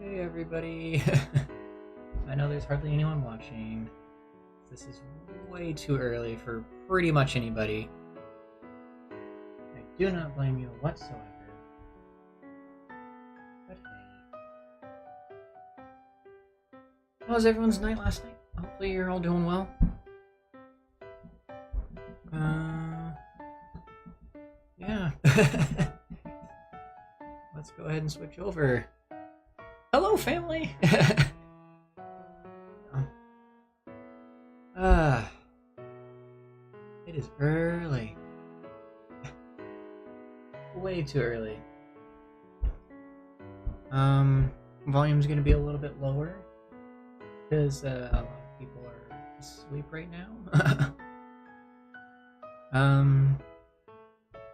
Hey everybody! I know there's hardly anyone watching. This is way too early for pretty much anybody. I do not blame you whatsoever. But hey. How was everyone's night last night? Hopefully you're all doing well. Yeah. Let's go ahead and switch over. Hello, family! It is early. Way too early. Volume's gonna be a little bit lower because a lot of people are asleep right now.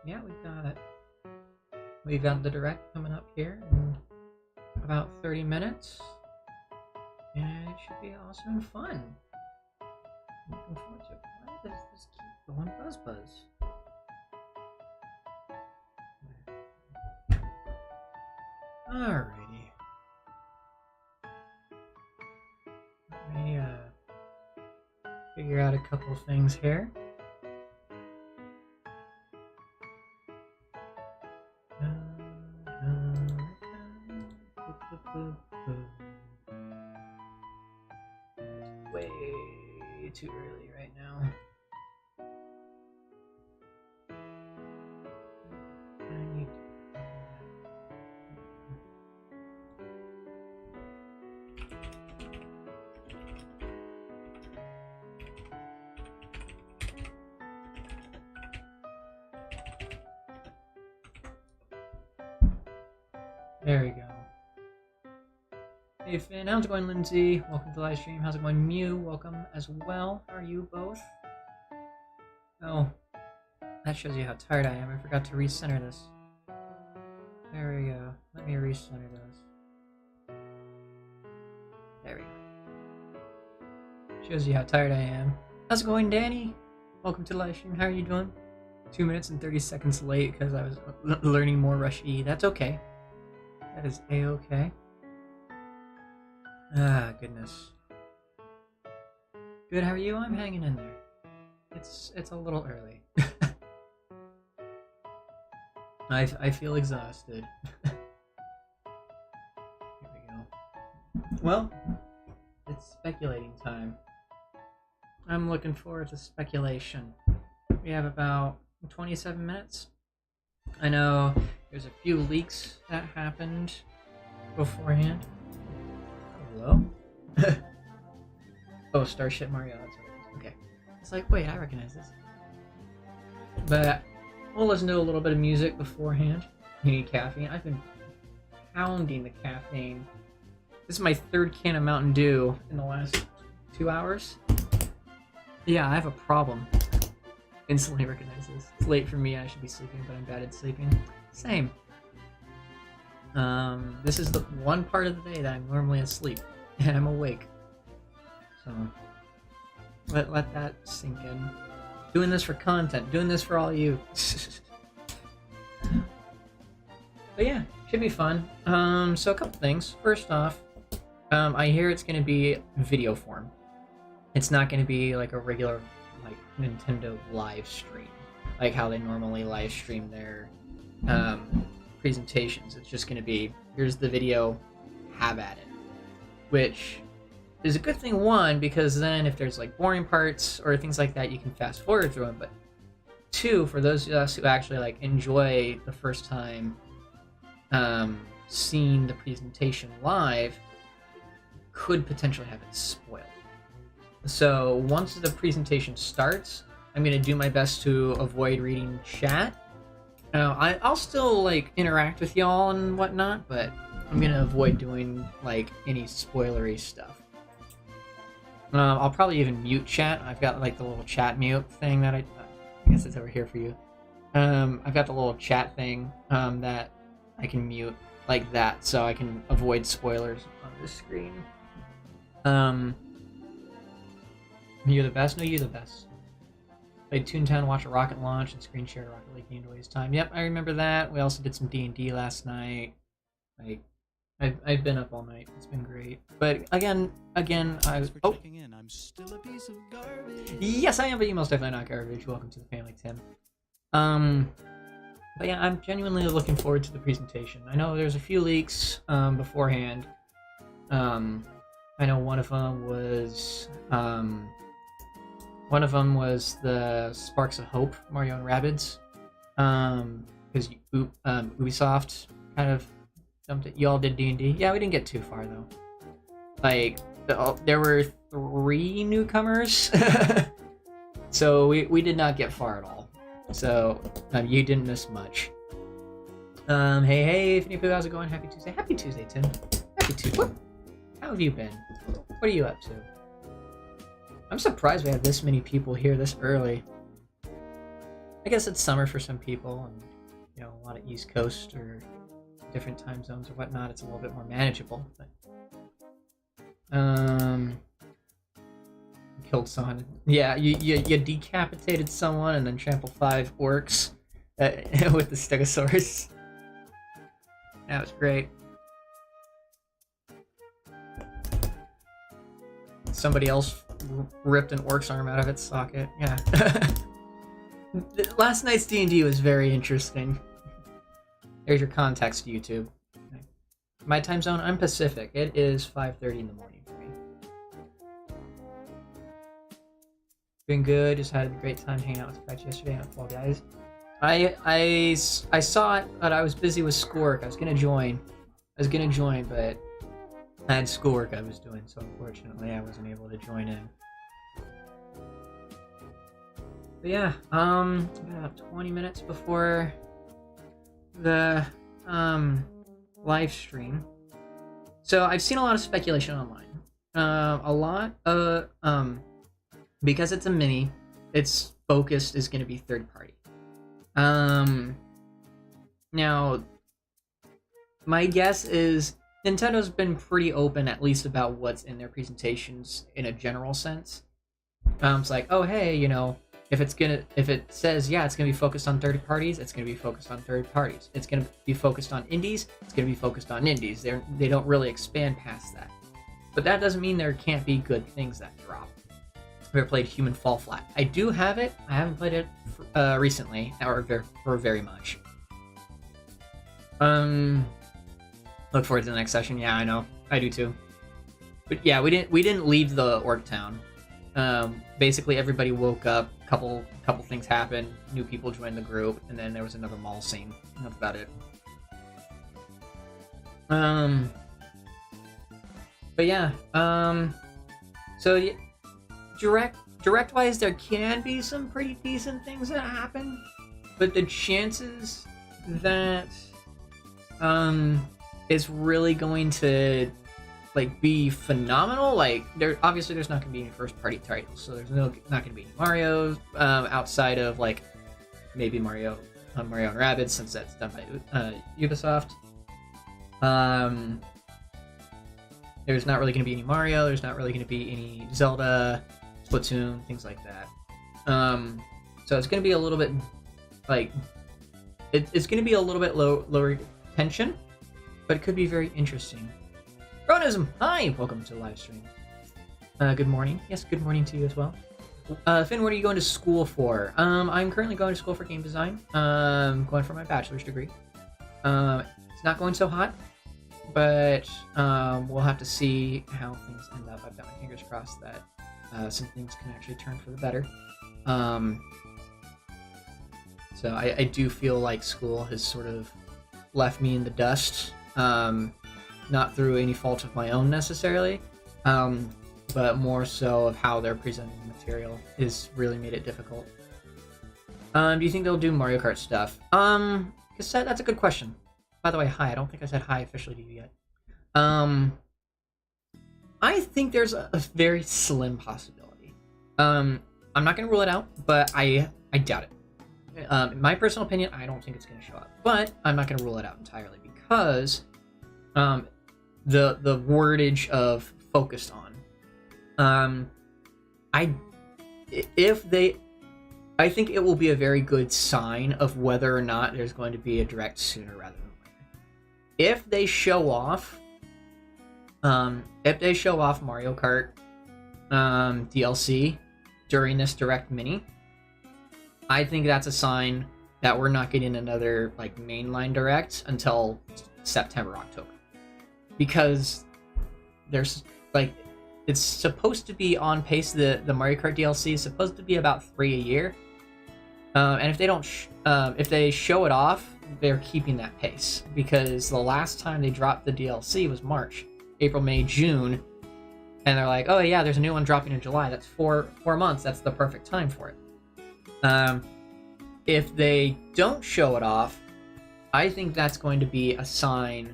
Yeah, we've got the direct coming up here in about 30 minutes, and it should be awesome and fun. Looking forward to it. Why does this keep going buzz? Alrighty. Let me figure out a couple things here. It's way too early right now. I need There we go. Hey Finn, how's it going, Lindsay? Welcome to the live stream. How's it going, Mew? Welcome as well. How are you both? Oh, that shows you how tired I am. I forgot to recenter this. There we go. Let me recenter this. There we go. Shows you how tired I am. How's it going, Danny? Welcome to the live stream. How are you doing? 2 minutes and 30 seconds late because I was learning more Rush E. That's okay. That is a-okay. Ah, goodness. Good, how are you? I'm hanging in there. It's a little early. I feel exhausted. Here we go. Well, it's speculating time. I'm looking forward to speculation. We have about 27 minutes. I know there's a few leaks that happened beforehand. Hello? Oh, Starship Mario. That's what it is. Okay. It's like, wait, I recognize this. But we'll listen to a little bit of music beforehand. You need caffeine. I've been pounding the caffeine. This is my third can of Mountain Dew in the last 2 hours. Yeah, I have a problem. Instantly recognize this. It's late for me. I should be sleeping, but I'm bad at sleeping. Same. This is the one part of the day that I'm normally asleep, and I'm awake. So, let that sink in. Doing this for content. Doing this for all you. But yeah, should be fun. So a couple things. First off, I hear it's going to be video form. It's not going to be like a regular, like, Nintendo live stream, like how they normally live stream their presentations. It's just going to be, here's the video, have at it, which is a good thing, one, because then if there's like boring parts or things like that, you can fast forward through them. But two, for those of us who actually like enjoy the first time seeing the presentation live, could potentially have it spoiled. So once the presentation starts, I'm going to do my best to avoid reading chat. I'll still like interact with y'all and whatnot, but I'm going to avoid doing like any spoilery stuff. I'll probably even mute chat. I've got like the little chat mute thing that I guess it's over here for you. I've got the little chat thing that I can mute like that, so I can avoid spoilers on the screen. You're the best? No, you're the best. Played Toontown, watch a rocket launch, and screen share Rocket League into waste time. Yep, I remember that. We also did some D&D last night. Like, I've been up all night. It's been great. But again, checking in. I'm still a piece of garbage. Yes, I am, but email's definitely not garbage. Welcome to the family, Tim. But yeah, I'm genuinely looking forward to the presentation. I know there's a few leaks beforehand. I know one of them was the Sparks of Hope, Marion Rabbids, because Ubisoft kind of dumped it. Y'all did D&D. Yeah, we didn't get too far though. Like there were 3 newcomers, so we did not get far at all. So you didn't miss much. Hey, Finny Poo, how's it going? Happy Tuesday. Happy Tuesday, Tim. Happy Tuesday. How have you been? What are you up to? I'm surprised we have this many people here this early. I guess it's summer for some people, and you know, a lot of East Coast or different time zones or whatnot. It's a little bit more manageable. But killed someone. Yeah, you decapitated someone and then trampled 5 orcs with the Stegosaurus. That was great. Somebody else ripped an orc's arm out of its socket. Yeah. Last night's D&D was very interesting. There's your context, YouTube. My time zone, I'm Pacific. It is 5:30 in the morning for me. Been good. Just had a great time hanging out with Fetch yesterday on Fall Guys. I saw it, but I was busy with schoolwork. I was gonna join, but I had schoolwork I was doing, so unfortunately I wasn't able to join in. But yeah, about 20 minutes before the live stream. So I've seen a lot of speculation online. A lot of because it's a mini, its focus is going to be third party. Now, my guess is Nintendo's been pretty open, at least about what's in their presentations in a general sense. It's like, oh hey, you know, if it says yeah, it's gonna be focused on third parties, it's gonna be focused on third parties. It's gonna be focused on indies, it's gonna be focused on indies. They don't really expand past that. But that doesn't mean there can't be good things that drop. I've ever played Human Fall Flat. I do have it. I haven't played it recently or very much. Look forward to the next session. Yeah, I know. I do too. But yeah, we didn't leave the orc town. Basically everybody woke up, couple things happened, new people joined the group, and then there was another mall scene. That's about it. But yeah, so yeah, direct wise there can be some pretty decent things that happen, but the chances that it's really going to like be phenomenal, like there's not going to be any first party titles, so there's not going to be any Mario outside of like maybe Marion Rabbids, since that's done by Ubisoft. There's not really going to be any Mario, there's not really going to be any Zelda, Splatoon, things like that. So it's going to be a little bit like it's going to be a little bit lower tension, but it could be very interesting. Ronism, hi! Welcome to the live stream. Good morning. Yes, good morning to you as well. Finn, what are you going to school for? I'm currently going to school for game design. Going for my bachelor's degree. It's not going so hot, but we'll have to see how things end up. I've got my fingers crossed that some things can actually turn for the better. So I do feel like school has sort of left me in the dust. Not through any fault of my own necessarily, but more so of how they're presenting the material has really made it difficult. Do you think they'll do Mario Kart stuff? Cassette, that's a good question. By the way, hi. I don't think I said hi officially to you yet. I think there's a very slim possibility. I'm not going to rule it out, but I doubt it. In my personal opinion, I don't think it's going to show up, but I'm not going to rule it out entirely because the wordage of focused on. I think it will be a very good sign of whether or not there's going to be a direct sooner rather than later. If they show off If they show off Mario Kart DLC during this Direct Mini, I think that's a sign that we're not getting another like mainline Direct until September, October, because there's like it's supposed to be on pace. The Mario Kart DLC is supposed to be about 3 a year, and if they don't, if they show it off, they're keeping that pace, because the last time they dropped the DLC was March, April, May, June, and they're like, oh yeah, there's a new one dropping in July. That's four months. That's the perfect time for it. If they don't show it off, I think that's going to be a sign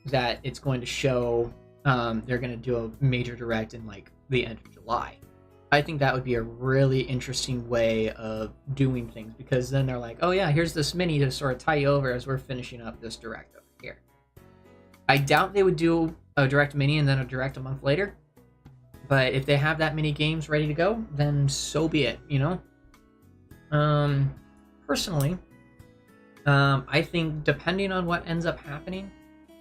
that it's going to show they're going to do a major Direct in like the end of July. I think that would be a really interesting way of doing things, because then they're like, oh yeah, here's this mini to sort of tie you over as we're finishing up this Direct over here. I doubt they would do a Direct mini and then a Direct a month later, but if they have that many games ready to go, then so be it, you know? Personally, I think depending on what ends up happening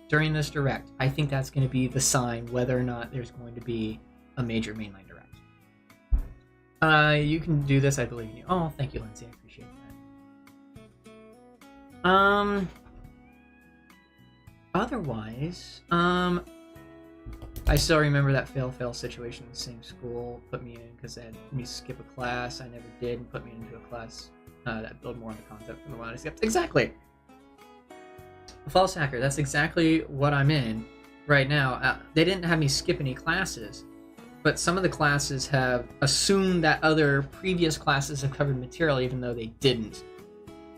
during this Direct, I think that's going to be the sign whether or not there's going to be a major mainline Direct. You can do this, I believe in you. Oh, thank you, Lindsay. I appreciate that. Otherwise, I still remember that fail situation in the same school. Put me in because they had me skip a class I never did, and put me into a class that build more on the concept than the one I skipped. Exactly. False hacker. That's exactly what I'm in right now. They didn't have me skip any classes, but some of the classes have assumed that other previous classes have covered material, even though they didn't.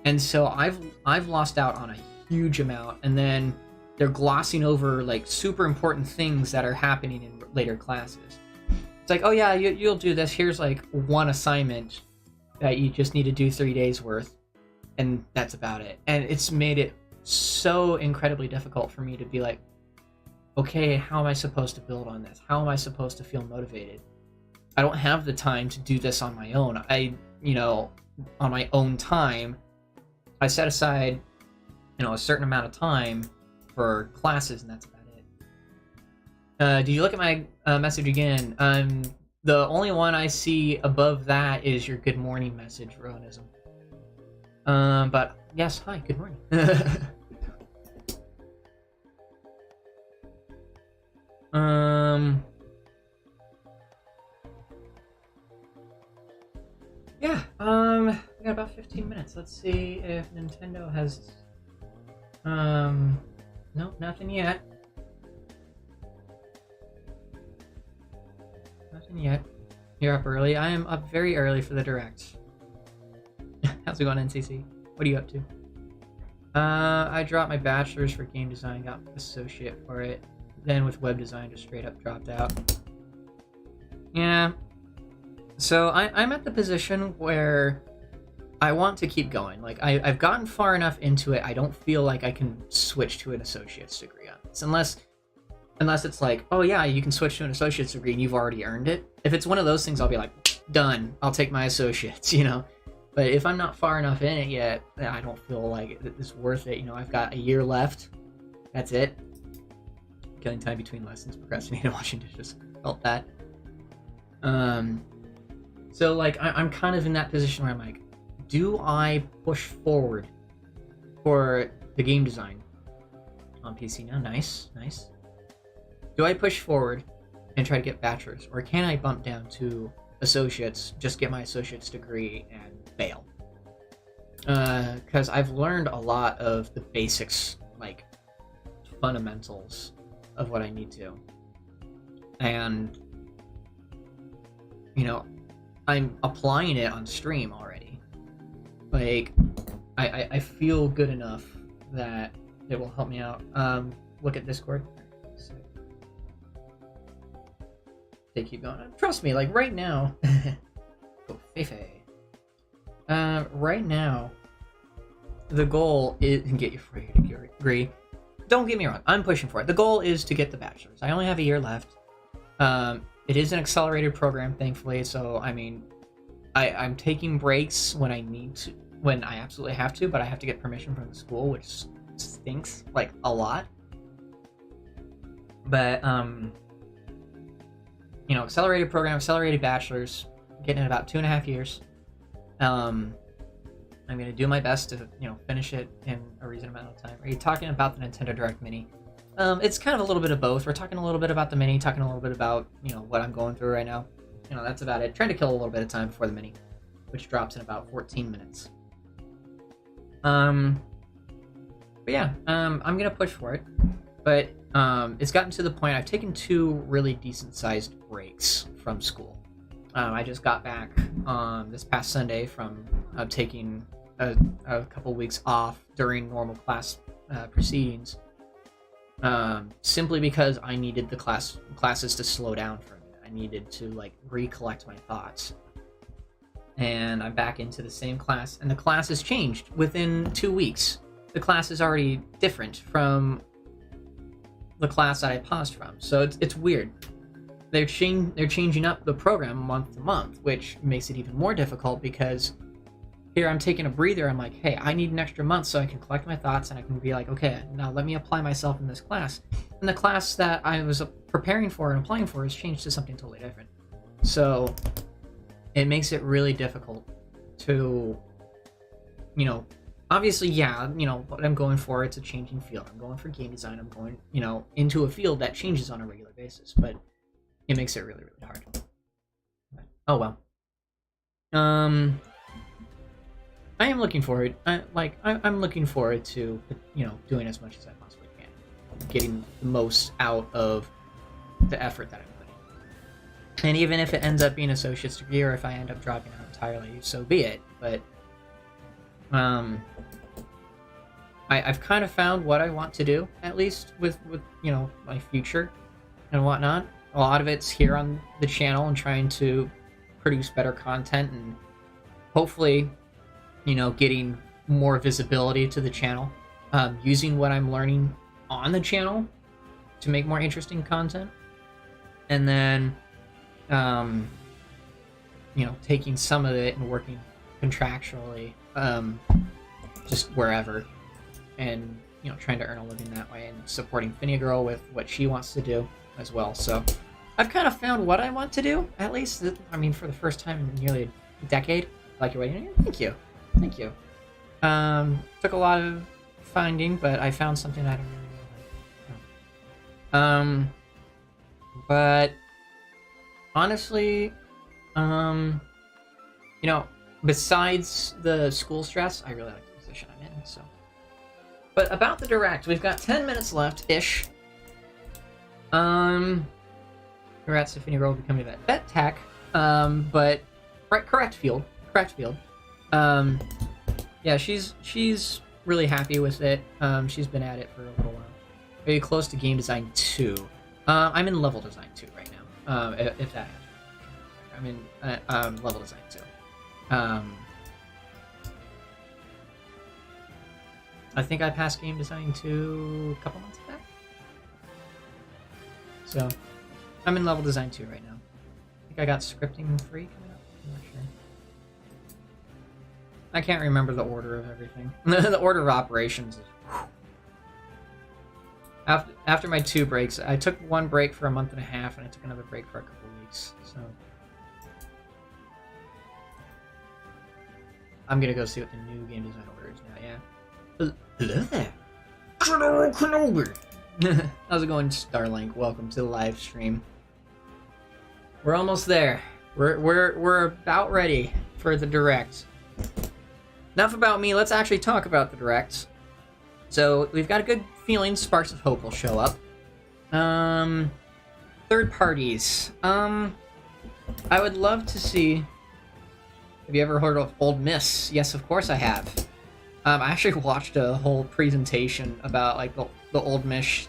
And so I've lost out on a huge amount, and then they're glossing over like super important things that are happening in later classes. It's like, oh yeah, you'll do this. Here's like one assignment that you just need to do 3 days worth, and that's about it. And it's made it so incredibly difficult for me to be like, okay, how am I supposed to build on this? How am I supposed to feel motivated? I don't have the time to do this on my own. On my own time, I set aside, a certain amount of time for classes, and that's about it. Did you look at my message again? The only one I see above that is your good morning message, Roanism. But yes, hi, good morning. Yeah, we got about 15 minutes. Let's see if Nintendo has, nope, nothing yet. Nothing yet. You're up early. I am up very early for the Direct. How's it going, NCC? What are you up to? I dropped my bachelor's for game design, got associate for it. Then with web design, just straight up dropped out. Yeah. So I'm at the position where I want to keep going. Like, I've gotten far enough into it, I don't feel like I can switch to an associate's degree on this. Unless it's like, oh yeah, you can switch to an associate's degree and you've already earned it. If it's one of those things, I'll be like, done. I'll take my associates, But if I'm not far enough in it yet, I don't feel like it's worth it. I've got a year left. That's it. Killing time between lessons, procrastinating, washing dishes. Felt that. So like I'm kind of in that position where I'm like, do I push forward for the game design on PC now? Nice. Do I push forward and try to get bachelor's, or can I bump down to associates, just get my associate's degree and bail? Because I've learned a lot of the basics, like fundamentals of what I need to, and I'm applying it on stream already. Like I feel good enough that it will help me out. Look at Discord. They keep going. Trust me, like right now. Oh, Feifei. Right now, the goal is to get you free to agree. Don't get me wrong, I'm pushing for it. The goal is to get the bachelor's. I only have a year left. It is an accelerated program, thankfully, so I mean, I'm taking breaks when I need to, when I absolutely have to, but I have to get permission from the school, which stinks like a lot. But you know, accelerated program, accelerated bachelor's, getting in about 2.5 years. I'm gonna do my best to, you know, finish it in a reasonable amount of time. Are you talking about the Nintendo Direct Mini? It's kind of a little bit of both. We're talking a little bit about the Mini, talking a little bit about, you know, what I'm going through right now. You know, that's about it. Trying to kill a little bit of time before the Mini, which drops in about 14 minutes. But yeah, I'm gonna push for it. But it's gotten to the point I've taken 2 really decent-sized breaks from school. I just got back this past Sunday from taking a couple weeks off during normal class proceedings, simply because I needed the classes to slow down for me. I needed to like recollect my thoughts. And I'm back into the same class, and the class has changed within 2 weeks. The class is already different from the class that I paused from, so it's weird. They're changing up the program month to month, which makes it even more difficult because here I'm taking a breather. I'm like, hey, I need an extra month so I can collect my thoughts and I can be like, okay, now let me apply myself in this class. And the class that I was preparing for and applying for has changed to something totally different. So it makes it really difficult to, you know, obviously, yeah, you know, what I'm going for, it's a changing field. I'm going for game design. I'm going, you know, into a field that changes on a regular basis, but it makes it really, really hard. But, oh well. I am looking forward. I'm looking forward to, you know, doing as much as I possibly can, getting the most out of the effort that I'm putting. And even if it ends up being an associate's degree, or if I end up dropping out entirely, so be it. But I've kind of found what I want to do, at least with you know, my future and whatnot. A lot of it's here on the channel and trying to produce better content and hopefully, you know, getting more visibility to the channel, using what I'm learning on the channel to make more interesting content, and then you know, taking some of it and working contractually just wherever, and you know, trying to earn a living that way, and supporting Finny Girl with what she wants to do as well. So I've kind of found what I want to do, at least. I mean, for the first time in nearly a decade. Like your waiting. Thank you. Thank you. Took a lot of finding, but I found something I don't really like. But honestly, you know, besides the school stress, I really like the position I'm in, so. But about the Direct, we've got 10 minutes left-ish. Congrats to Finny Girl becoming a vet tech. But correct field. Yeah, she's really happy with it. She's been at it for a little while. Are you close to game design 2? I'm in level design 2 right now. If that helps. I'm in level design 2. I think I passed game design 2 a couple months back. So I'm in level design 2 right now. I think I got scripting 3 coming up. I'm not sure. I can't remember the order of everything. The order of operations is... After my 2 breaks, I took 1 break for a month and a half, and I took another break for a couple weeks, so... I'm gonna go see what the new game design order is now, yeah. Hello there! How's it going, Starlink? Welcome to the live stream. We're almost there. We're about ready for the Direct. Enough about me, let's actually talk about the Direct. So, we've got a good feeling sparks of hope will show up. Third parties. I would love to see... Have you ever heard of Old Miss? Yes, of course I have. I actually watched a whole presentation about like the Old Miss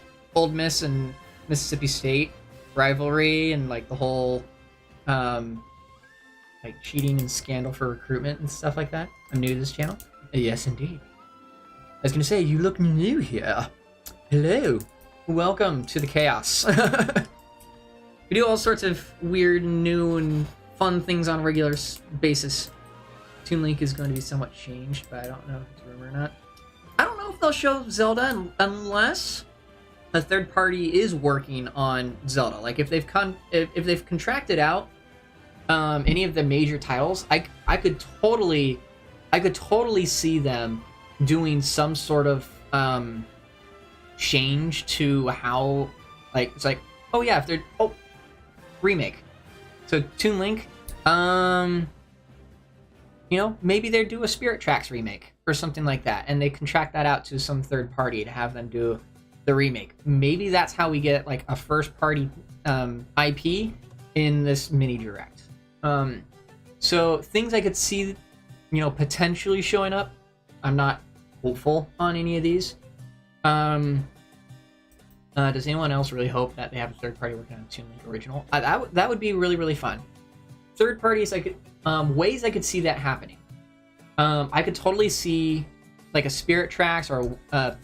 and Mississippi State rivalry, and like the whole like cheating and scandal for recruitment and stuff like that. I'm new to this channel. Yes, indeed. I was gonna say, you look new here. Hello. Welcome to the chaos. We do all sorts of weird, new, and fun things on a regular basis. Toon Link is going to be somewhat changed, but I don't know if it's rumor or not. I don't know if they'll show Zelda unless a third party is working on Zelda. Like if they've contracted out any of the major titles, I could totally see them doing some sort of change to how, like, it's like, oh yeah, if they're remake. So Toon Link, you know, maybe they do a Spirit Tracks remake or something like that, and they contract that out to some third party to have them do the remake. Maybe that's how we get like a first party IP in this mini direct. So things I could see, you know, potentially showing up. I'm not hopeful on any of these. Does anyone else really hope that they have a third party working on a Toon Link original? That would be really, really fun. Third parties, I could ways I could see that happening. I could totally see like a Spirit Tracks or don't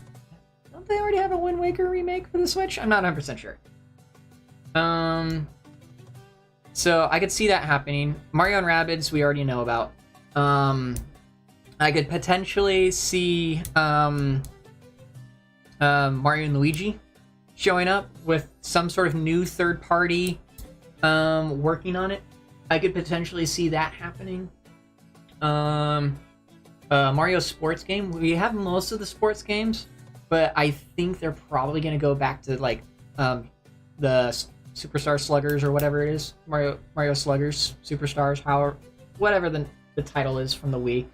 they already have a Wind Waker remake for the Switch? I'm not 100% sure. So I could see that happening. Marion Rabbids, we already know about. I could potentially see Mario and Luigi showing up with some sort of new third party working on it. I could potentially see that happening. Mario sports game. We have most of the sports games, but I think they're probably going to go back to like the Superstar Sluggers or whatever it is. Mario Sluggers, Superstars, however, whatever the title is from the Wii.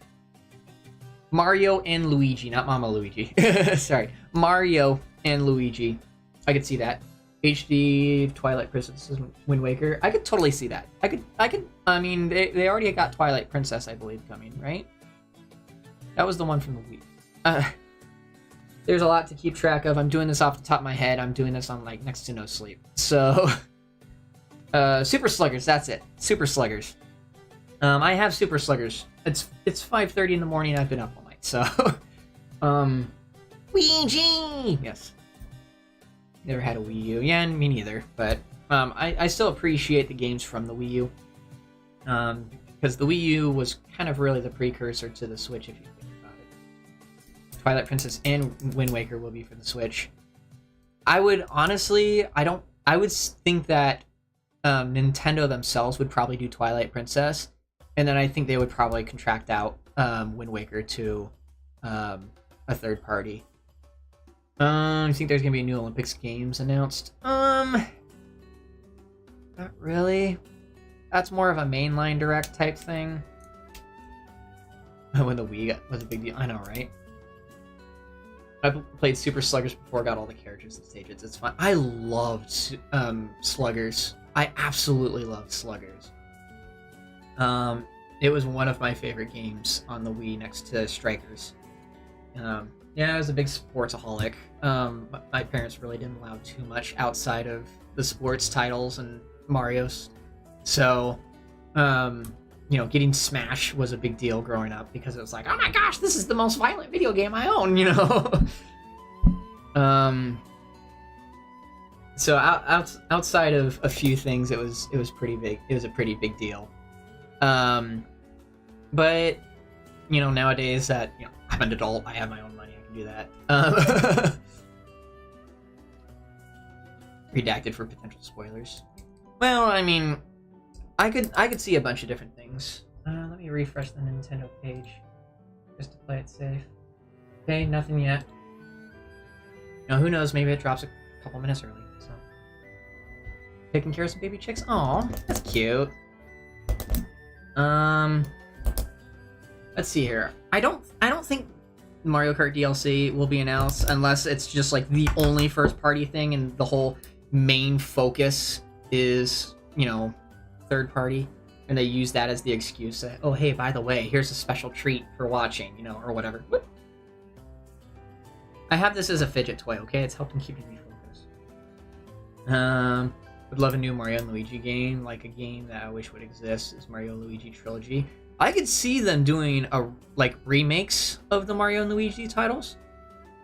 Mario and Luigi, not Mama Luigi. Sorry. Mario and Luigi. I could see that. HD Twilight Princess Wind Waker. I could totally see that. I mean, they already got Twilight Princess, I believe, coming, right? That was the one from the Wii. There's a lot to keep track of. I'm doing this off the top of my head. I'm doing this on like next to no sleep. So, Super Sluggers. That's it. Super Sluggers. I have Super Sluggers. It's 5:30 in the morning. I've been up all night. So, Luigi. Yes. Never had a Wii U. Yeah, me neither. But I still appreciate the games from the Wii U. Because the Wii U was kind of really the precursor to the Switch, if you think about it. Twilight Princess and Wind Waker will be for the Switch. I would honestly, I would think that Nintendo themselves would probably do Twilight Princess, and then I think they would probably contract out Wind Waker to a third party. I think there's gonna be new Olympics games announced. Not really. That's more of a mainline direct type thing. When the Wii was a big deal, I know, right? I've played Super Sluggers before, got all the characters and stages. It's fun. I loved Sluggers. I absolutely loved Sluggers. It was one of my favorite games on the Wii next to Strikers. Yeah, I was a big sportsaholic. My parents really didn't allow too much outside of the sports titles and Mario's. So, you know, getting Smash was a big deal growing up because it was like, oh my gosh, this is the most violent video game I own, you know? So outside of a few things, it was pretty big. It was a pretty big deal. But, you know, nowadays that, you know, I'm an adult, I have my own money, I can do that. Redacted for potential spoilers. Well, I mean, I could see a bunch of different things. Let me refresh the Nintendo page just to play it safe. Okay, nothing yet. Now, who knows? Maybe it drops a couple minutes early. So, taking care of some baby chicks. Aw, that's cute. Let's see here. I don't think Mario Kart DLC will be announced unless it's just like the only first party thing and the whole main focus is, you know, third party, and they use that as the excuse that, oh hey, by the way, here's a special treat for watching, you know, or whatever. Whoop. I have this as a fidget toy, okay? It's helping keep me focused. Would love a new Mario and Luigi game, like a game that I wish would exist is Mario and Luigi Trilogy. I could see them doing remakes of the Mario and Luigi titles.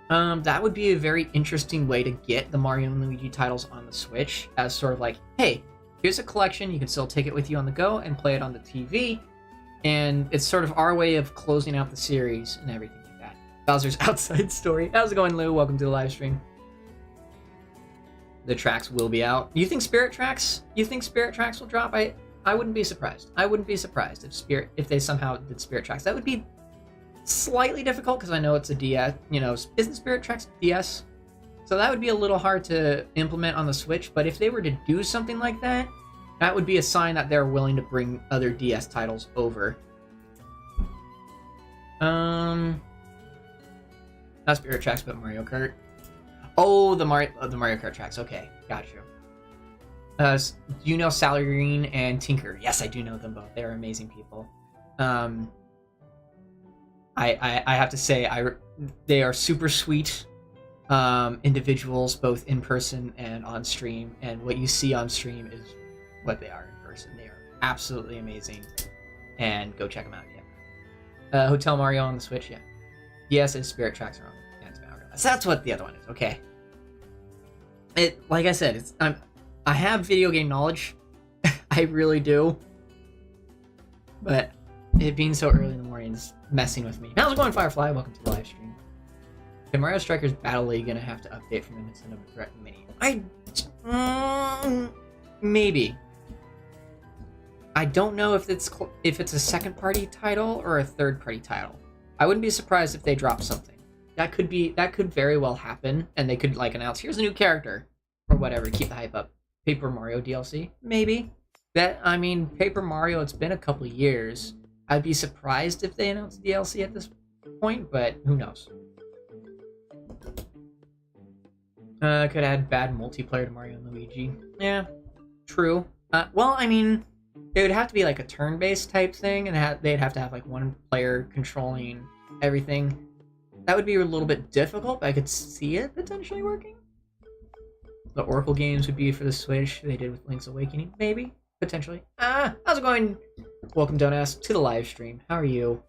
That would be a very interesting way to get the Mario and Luigi titles on the Switch, as sort of like, hey, here's a collection, you can still take it with you on the go and play it on the TV, and it's sort of our way of closing out the series and everything like that. Bowser's Outside Story. How's it going, Lou? Welcome to the live stream. the tracks will be out. You think Spirit Tracks? You think Spirit Tracks will drop? I wouldn't be surprised. I wouldn't be surprised if they somehow did Spirit Tracks. That would be slightly difficult because I know it's a DS. You know, isn't Spirit Tracks DS? So that would be a little hard to implement on the Switch. But if they were to do something like that, that would be a sign that they're willing to bring other DS titles over. Not Spirit Tracks, but Mario Kart. Oh, the Mario Kart tracks. Okay, gotcha. You know Sally Green and Tinker? Yes, I do know them both. They are amazing people. I have to say, they are super sweet individuals, both in person and on stream. And what you see on stream is what they are in person. They are absolutely amazing. And go check them out. Yeah. Hotel Mario on the Switch. Yeah. Yes, and Spirit Tracks are on. So that's what the other one is. Okay. Like I said, I have video game knowledge. I really do. But it being so early in the morning is messing with me. How's it going, Firefly? Welcome to the live stream. Is Mario Strikers Battle League gonna have to update from the Nintendo Direct Mini? Maybe. I don't know if it's a second-party title or a third-party title. I wouldn't be surprised if they drop something. That could very well happen, and they could like announce, here's a new character or whatever, keep the hype up. Paper Mario DLC, maybe. Paper Mario, it's been a couple of years. I'd be surprised if they announced DLC at this point, but who knows? Could add bad multiplayer to Mario and Luigi. Yeah, true. Well, I mean, it would have to be like a turn-based type thing, and they'd have to have like one player controlling everything. That would be a little bit difficult, but I could see it potentially working. The Oracle games would be for the Switch. They did with Link's Awakening, maybe, potentially. How's it going? Welcome, Don't Ask, to the live stream. How are you?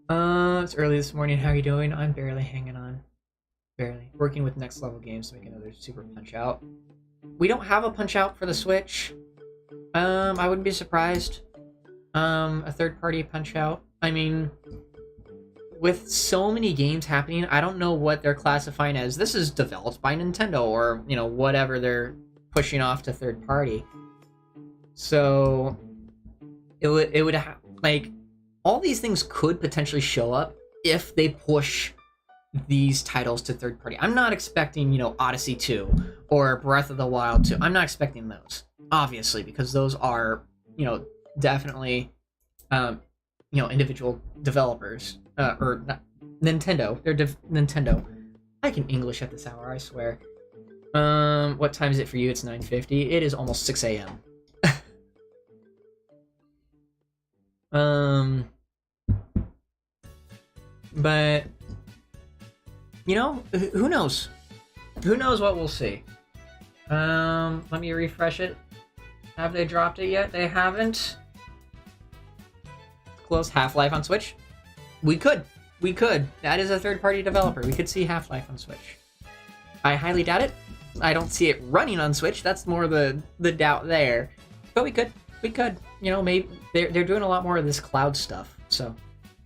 It's early this morning. How are you doing? I'm barely hanging on. Barely. Working with Next Level Games to make another Super Punch-Out. We don't have a Punch-Out for the Switch. I wouldn't be surprised. A third-party Punch-Out. I mean, with so many games happening, I don't know what they're classifying as. This is developed by Nintendo, or, you know, whatever they're pushing off to third party. So it would have, like, all these things could potentially show up if they push these titles to third party. I'm not expecting, you know, Odyssey 2 or Breath of the Wild 2. I'm not expecting those, obviously, because those are, you know, definitely, you know, individual developers. Or not, Nintendo. They're Nintendo. I can English at this hour, I swear. What time is it for you? It's 9:50. It is almost 6 a.m. But, you know, who knows? Who knows what we'll see? Let me refresh it. Have they dropped it yet? They haven't. Close Half-Life on Switch. We could. That is a third-party developer. We could see Half-Life on Switch. I highly doubt it. I don't see it running on Switch. That's more the doubt there. But we could. You know, maybe they're doing a lot more of this cloud stuff. So,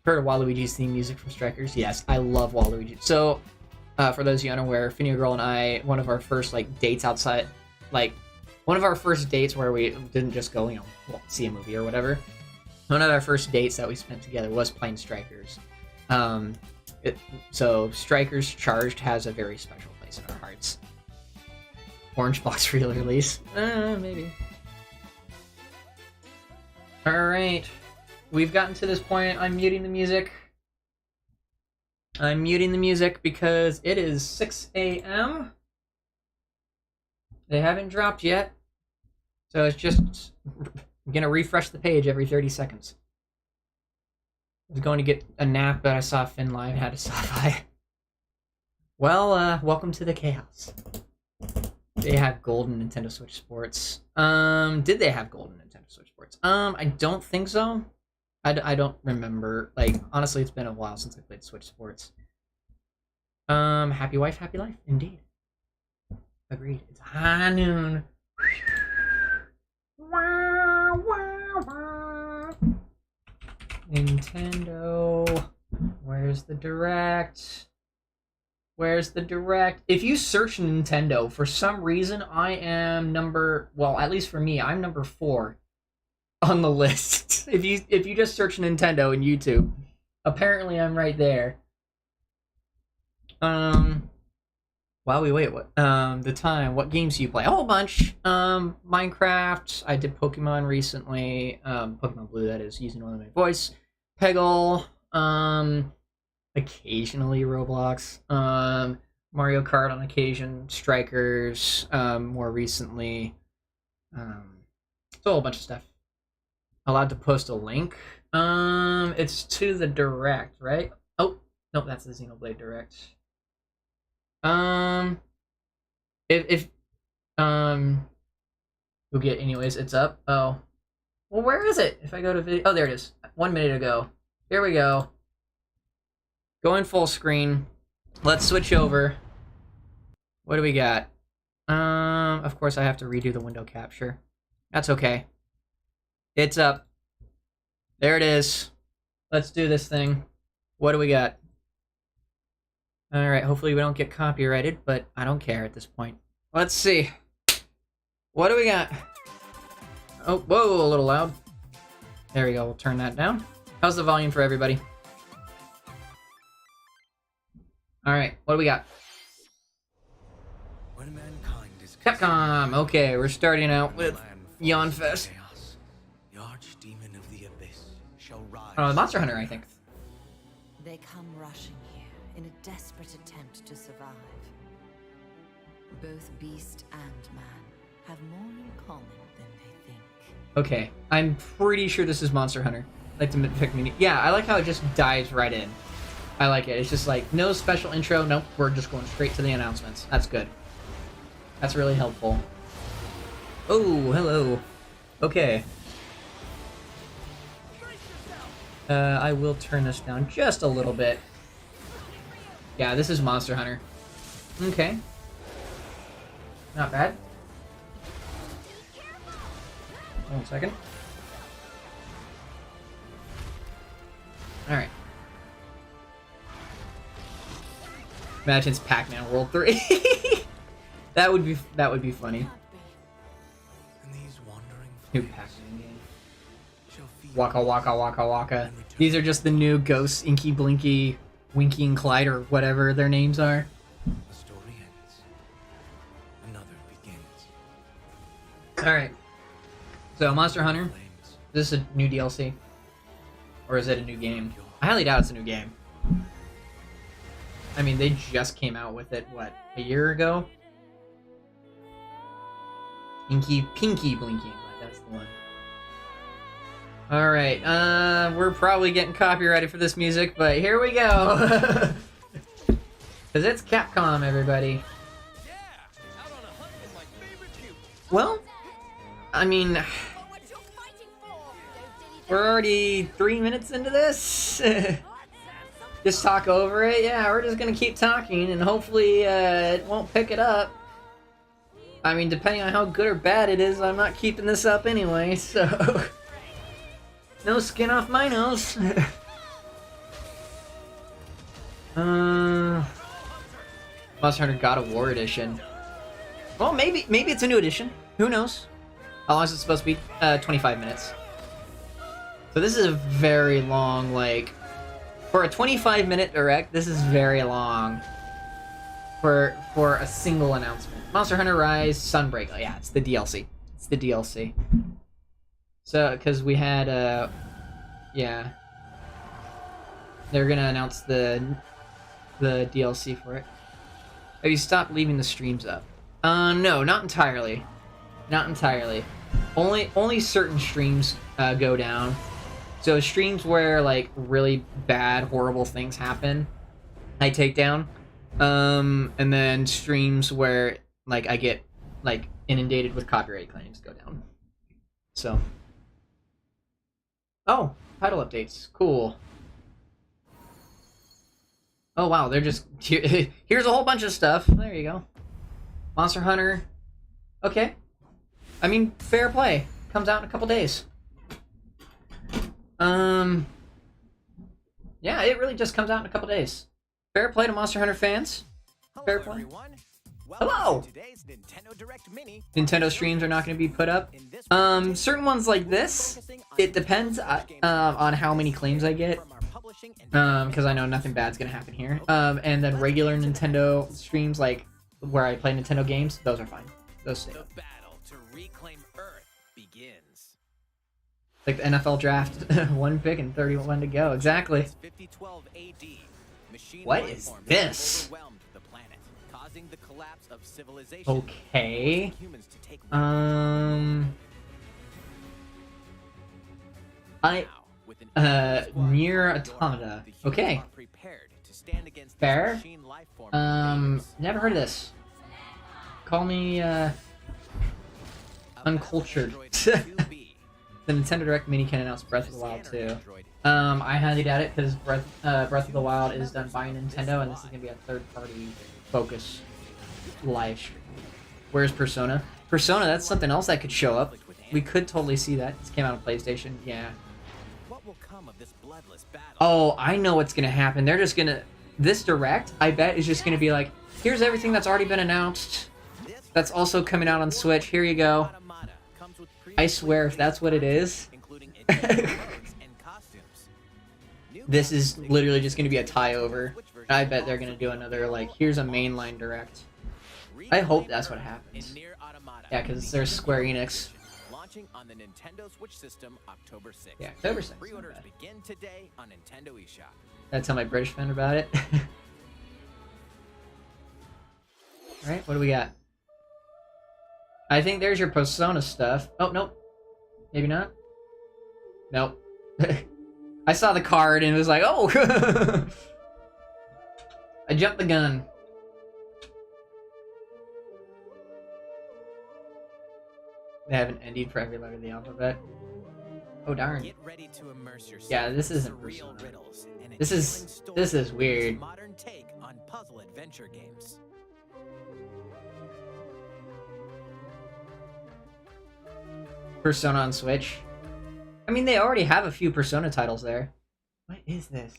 heard of Waluigi's theme music from Strikers? Yes, I love Waluigi. So, for those of you unaware, Finia Girl and I, one of our first like dates outside, like one of our first dates where we didn't just go, you know, see a movie or whatever. One of our first dates that we spent together was playing Strikers. So Strikers Charged has a very special place in our hearts. Orange Box re-release? Maybe. Alright. We've gotten to this point. I'm muting the music. Because it is 6 a.m. They haven't dropped yet. So it's just... I'm gonna refresh the page every 30 seconds. I was going to get a nap, but I saw Finn live and had to stop by. Well, welcome to the chaos. They have golden Nintendo Switch Sports. Did they have golden Nintendo Switch Sports? I don't think so. I don't remember. Like, honestly, it's been a while since I played Switch Sports. Happy wife, happy life. Indeed. Agreed. It's high noon. Nintendo, where's the Direct? Where's the direct? If you search Nintendo, for some reason I am well, at least for me, I'm number 4 on the list. If you just search Nintendo in YouTube, apparently I'm right there. While we wait, what? The time. What games do you play? A whole bunch. Minecraft. I did Pokemon recently. Pokemon Blue, that is, using only my voice. Peggle. Occasionally Roblox. Mario Kart on occasion. Strikers. More recently. It's a whole bunch of stuff. Allowed to post a link. It's to the Direct, right? Oh, nope, that's the Xenoblade Direct. If you'll get anyways, it's up. Oh, well, where is it? If I go to video, oh, there it is. 1 minute ago. Here we go. Going full screen. Let's switch over. What do we got? Of course I have to redo the window capture. That's okay. It's up. There it is. Let's do this thing. What do we got? Alright, hopefully we don't get copyrighted, but I don't care at this point. Let's see. What do we got? Oh, whoa, a little loud. There we go, we'll turn that down. How's the volume for everybody? Alright, what do we got? When mankind is Capcom! Okay, we're starting out with Yarnfest. The archdemon of the abyss shall rise. Monster Hunter, I think. They come rushing here in a desperate attempt to survive. Both beast and man have more in common than they think. Okay, I'm pretty sure this is Monster Hunter. I like to pick me. Yeah, I like how it just dives right in. I like it. It's just like, no special intro. Nope, we're just going straight to the announcements. That's good. That's really helpful. Oh, hello. Okay. I will turn this down just a little bit. Yeah, this is Monster Hunter. Okay. Not bad. 1 second. Alright. Imagine it's Pac-Man World 3. that would be funny. And these wandering New Pac-Man game. Waka waka waka waka. These are just the new Ghosts, Inky Blinky, Winky and Clyde, or whatever their names are. The story ends. Another begins. Alright. So, Monster Hunter. Flames. Is this a new DLC? Or is it a new game? I highly doubt it's a new game. I mean, they just came out with it, what, a year ago? Pinky Blinky. That's the one. Alright, we're probably getting copyrighted for this music, but here we go! Because it's Capcom, everybody. Well, I mean, we're already 3 minutes into this. Just talk over it. Yeah, we're just gonna keep talking, and hopefully it won't pick it up. I mean, depending on how good or bad it is, I'm not keeping this up anyway, so... No skin off my nose. Monster Hunter God of War Edition. Well, maybe it's a new edition. Who knows? How long is it supposed to be? 25 minutes. So this is a very long, like... For a 25-minute direct, this is very long. For a single announcement. Monster Hunter Rise, Sunbreak. Oh yeah, it's the DLC. It's the DLC. So, because we had, yeah. They're gonna announce the DLC for it. Have you stopped leaving the streams up? No, not entirely. Not entirely. Only certain streams go down. So streams where, like, really bad, horrible things happen, I take down. And then streams where, like, I get, like, inundated with copyright claims go down. So... Oh, title updates. Cool. Oh, wow, they're just... Here's a whole bunch of stuff. There you go. Monster Hunter. Okay. I mean, fair play. Comes out in a couple days. Yeah, it really just comes out in a couple days. Fair play to Monster Hunter fans. Fair point. Everyone. Hello! To today's Nintendo Direct Mini. Nintendo streams are not going to be put up. Certain ones like this, it depends on how many claims I get. Because I know nothing bad's going to happen here. And then regular Nintendo streams, like where I play Nintendo games, those are fine. Those stay up. The battle to reclaim Earth begins. Like the NFL draft, 1 pick and 31 to go. Exactly. 5012 AD. Machine What life is forms this? overwhelmed the planet, causing the collapse of civilization. Okay. forcing humans to take Near Automata. Okay. Fair. Never heard of this. Call me, uncultured. The Nintendo Direct Mini can announce Breath of the Wild too. I highly doubt it because Breath of the Wild is done by Nintendo, and this is gonna be a third-party focus live stream. Where's Persona? Persona, that's something else that could show up. We could totally see that. This came out on PlayStation. Yeah. What will come of this bloodless battle? Oh, I know what's gonna happen. They're just gonna... This Direct, I bet, is just gonna be like, here's everything that's already been announced. That's also coming out on Switch. Here you go. I swear, if that's what it is... This is literally just gonna be a tie-over. I bet they're gonna do another, like, here's a mainline Direct. I hope that's what happens. Yeah, because there's Square Enix. Launching on the Nintendo Switch system October 6th. Yeah, October 6th. Pre-orders begin today on Nintendo eShop. Gotta tell my British friend about it. Alright, what do we got? I think there's your Persona stuff. Oh, nope. Maybe not? Nope. I saw the card and it was like, oh! I jumped the gun. They have an ending for every letter of the alphabet. Oh darn. Get ready to immerse yourself. Yeah, this isn't real Persona. riddles. And This is weird. Modern take on puzzle adventure games. Persona on Switch. I mean, they already have a few Persona titles there. What is this?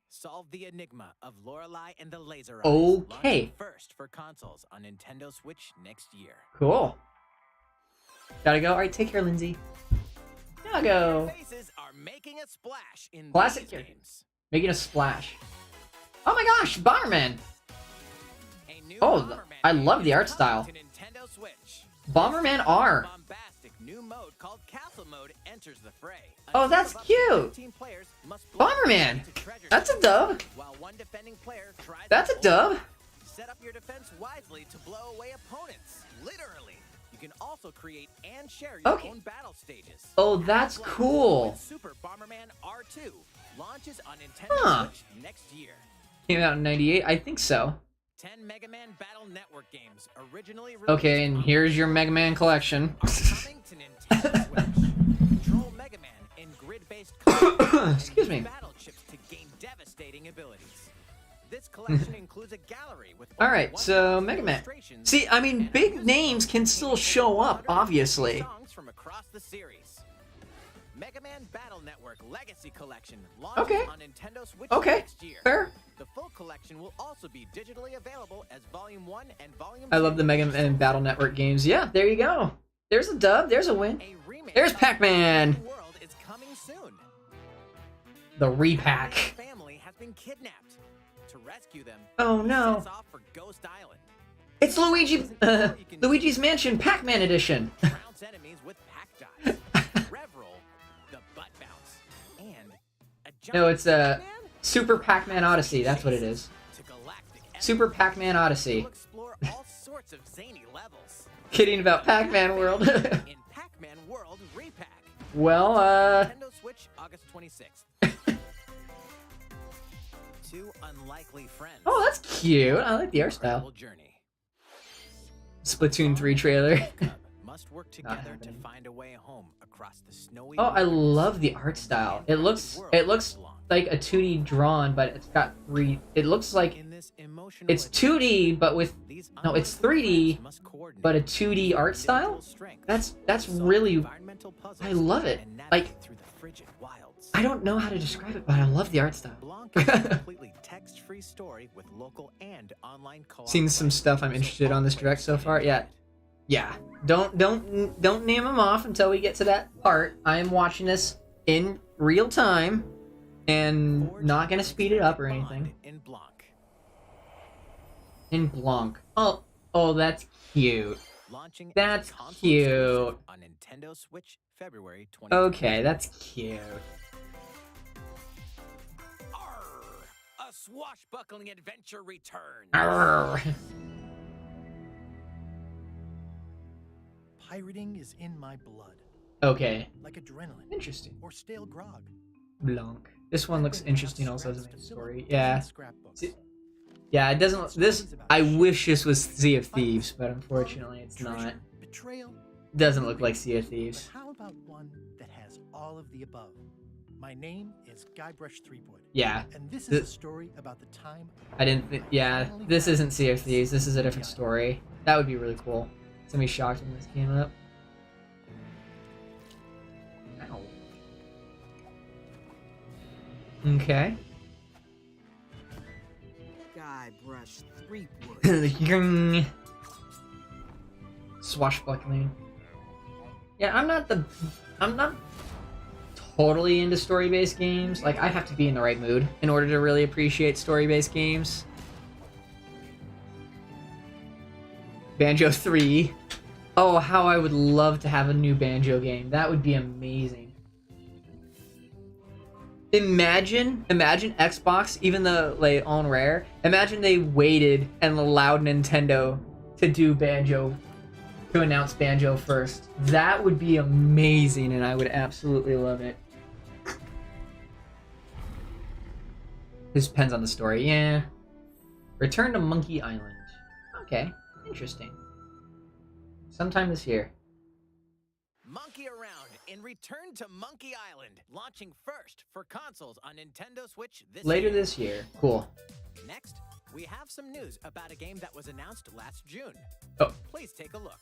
Solve the enigma of Lorelei and the Laser Eyes. Okay. Launching first for consoles on Nintendo Switch next year. Cool. Gotta go. Alright, take care, Lindsay. Gotta go. Faces are making a splash in Classic these character. games. Making a splash. Oh my gosh, Bomberman! A new Oh, Bomberman I love the art is style. coming to Nintendo Switch. Bomberman R. Bombastic new mode called Castle Mode enters the fray. Oh, that's Up to cute. 15 players must block Bomberman! into treasure That's a chests, dub. while one defending player tries That's to a dub. set up your defense wisely to blow away opponents. Literally. You can also create and share your Okay. own battle stages. Oh, that's cool. Super Bomberman R2 launches on Nintendo Huh. Switch next year. Came out in 98? I think so. 10 Mega Man Battle Network games originally released Okay, and on here's your Mega Man collection. are coming to Nintendo Switch. Control Mega Man in grid-based combat Excuse and me. use battle chips to gain devastating abilities. This collection includes a gallery with All over right, so 100 Mega Man. illustrations See, I mean, and big music names can still show up, 150 obviously. songs from across the series. Mega Man Battle Network Legacy Collection launches Okay. on Nintendo Switch Okay, next year. fair. The full collection will also be digitally available as Volume 1 and Volume 2. I love the Mega Man Battle Network games. Yeah, there you go. There's a dub. There's a win. A remake There's of Pac-Man. The World is coming soon. The repack. Their family has been kidnapped. To rescue them, Oh he no. sets off for Ghost Island. It's Luigi's Mansion Pac-Man edition. Trounce enemies with pack dice, rev roll, the butt bounce, and a giant No, it's Pac-Man Super Pac-Man Odyssey. That's what it is. to galactic Super epic. Pac-Man Odyssey. You'll explore all sorts of zany levels. Kidding about Pac-Man World. in Pac-Man World Repack. Well, Nintendo Switch, August 26th. Two unlikely friends. oh, that's cute. I like the art style. Incredible journey. Splatoon 3 trailer. Cub must work Not together to happening. find a way home across the snowy. Oh, I wilderness. love the art style. It looks World like a 2D drawn, but it's got three. It looks like In this emotional it's 2D, but with these no, it's unlikely 3D, friends must coordinate but a 2D art style. individual strengths, That's solve really. environmental puzzles, I love it. and navigate Like, through the frigid wilds. I don't know how to describe it, but I love the art style. Blanc is a completely text-free story with local and online co-op. Seen some play, stuff I'm so interested all on this players direct so can far. enjoy Yeah, it. yeah. Don't name them off until we get to that part. I am watching this in real time and Forge not gonna an speed it up or unexpected anything. bond in Blanc. In Blanc. Oh, that's cute. Launching as a That's console cute. exclusive on Nintendo Switch February 2020. Okay, that's cute. Arr! A swashbuckling adventure returns. Arrgh. Pirating is in my blood, Okay, like adrenaline interesting. or stale grog. Blanc. This one looks interesting also as a main Scraps to fill story. up Yeah. dozens of scrapbooks. See- Yeah, it doesn't. This I wish this was Sea of Thieves, but unfortunately it's not. Treasure, betrayal. Doesn't look like Sea of But Thieves. how about one that has all of the above? My name is Guybrush Threepwood, Yeah, and this is Th- a story about the time. I didn't. Yeah, this isn't Sea of Thieves. This is a different story. That would be really cool. Somebody shocked when this came up. Ow. Okay. Guybrush Threepwood. Swashbuckling. Yeah, I'm not totally into story-based games. Like, I have to be in the right mood in order to really appreciate story-based games. Banjo 3. Oh, how I would love to have a new Banjo game. That would be amazing. Imagine Xbox, even though like on Rare, imagine they waited and allowed Nintendo to do Banjo, to announce Banjo first. That would be amazing, and I would absolutely love it. This depends on the story. Yeah. Return to Monkey Island. Okay, interesting. Sometime this year. Monkey around in Return to Monkey Island, launching first for consoles on Nintendo Switch this Later year. this year. Cool. Next, we have some news about a game that was announced last June. Oh. Please take a look.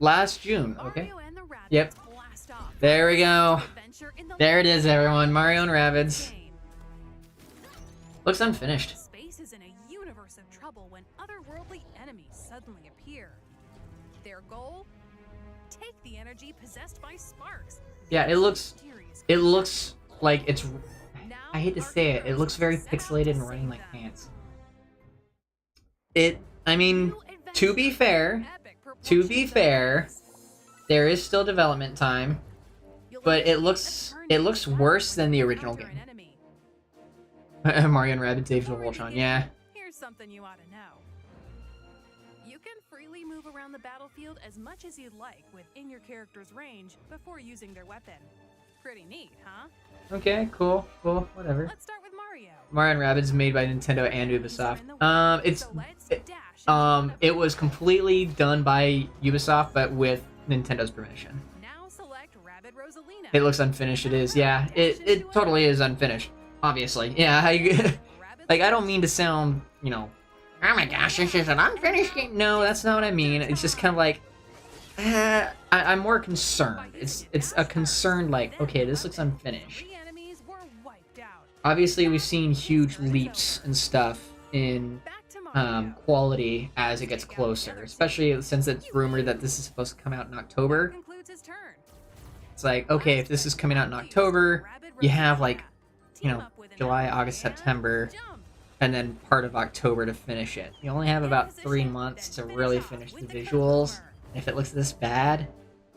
Last June. Okay. Mario and the Rabbids Yep. blast off There we go. adventure in the There it land is, of everyone. Marion Rabbids. game. Looks unfinished. Space is in a universe of trouble when otherworldly enemies suddenly appear. Their goal? Take the energy possessed by sparks. Yeah, it looks like it's. Now I hate to our say it. It heroes looks very set out to pixelated and save running like them. pants. I mean, New to be adventures, fair, epic to be proportions of fair, space. there is still development time, You'll but it achieve looks eternal worse power than when the you original encounter game. an enemy. Marion Rabbids, Age of Before we Voltron. begin, Yeah. Here's something you ought to know. You can freely move around the battlefield as much as you'd like within your character's range before using their weapon. Pretty neat, huh? Okay. Cool. Whatever. Let's start with Mario. Marion Rabbids made by Nintendo and Enemies are Ubisoft. in the way, It's so let's dash into one of it them. was completely done by Ubisoft, but with Nintendo's permission. Now select Rabbid Rosalina. It looks unfinished. It is. Yeah. It totally is unfinished. Obviously. Yeah. Rabbid Like, I don't mean to sound, oh my gosh, this is an unfinished game. No, that's not what I mean. It's just kind of like, I'm more concerned. It's a concern like, okay, this looks unfinished. The enemies were wiped out. Obviously, we've seen huge leaps and stuff in Back to Mario. quality as it gets closer, especially since it's rumored that this is supposed to come out in October. Concludes his turn. It's like, okay, if this is coming out in October, you have like, July, August, September, and then part of October to finish it. You only have about 3 months to really finish the visuals. And if it looks this bad,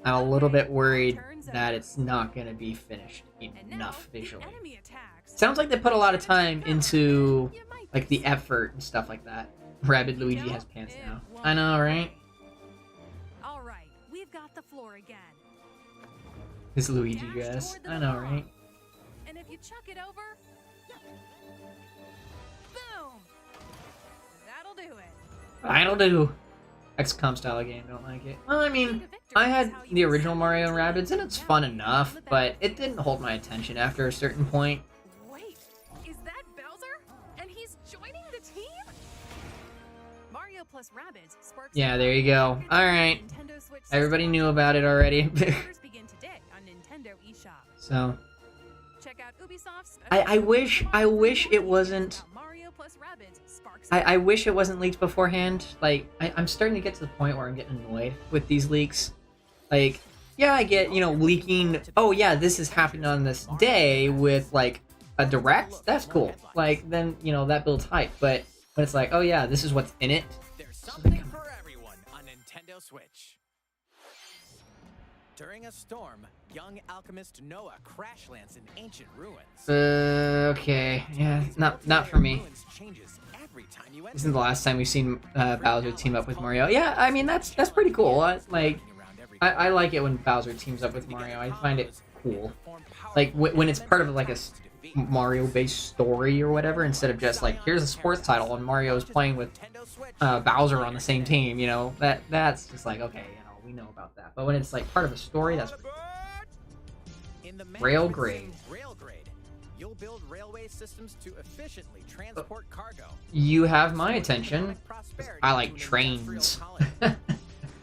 I'm a little bit worried that it's not going to be finished enough visually. Sounds like they put a lot of time into like the effort and stuff like that. Rabid Luigi has pants now. I know, right? All right, we've got the floor again. His Luigi dress. I know, right? And if you chuck it over, boom! That'll do it. That'll do. XCOM style game, don't like it. Well, I mean, I had the original Marion Rabbids, and it's fun enough, but it didn't hold my attention after a certain point. Wait, is that Bowser? And he's joining the team? Mario plus Rabbids sparks. Yeah, there you go. Alright. Nintendo Switch Everybody knew about it already. Orders begin today on Nintendo eShop. So, Check out Ubisoft's I wish it wasn't... Mario plus Rabbids sparks. I wish it wasn't leaked beforehand. Like, I'm starting to get to the point where I'm getting annoyed with these leaks. Like, yeah, I get, you know, leaking, oh yeah, this is happening on this day with, like, a direct? That's cool. Like, then, you know, that builds hype. But when it's like, oh yeah, this is what's in it. There's something for everyone on Nintendo Switch. During a storm, young alchemist Noah crash lands in ancient ruins. Okay. Yeah, not for me. Ruins changes every time you enter. Isn't the last time we've seen Bowser team up with Mario? Yeah, I mean, that's pretty cool. I like it when Bowser teams up with Mario. I find it cool. Like, when it's part of, like, a Mario-based story or whatever, instead of just, like, here's a sports title and Mario's playing with Bowser on the same team, you know? That's just like, okay, you know, we know about that. But when it's, like, part of a story, that's Railgrade. You'll build railway systems to efficiently transport cargo. You have my attention. I like trains.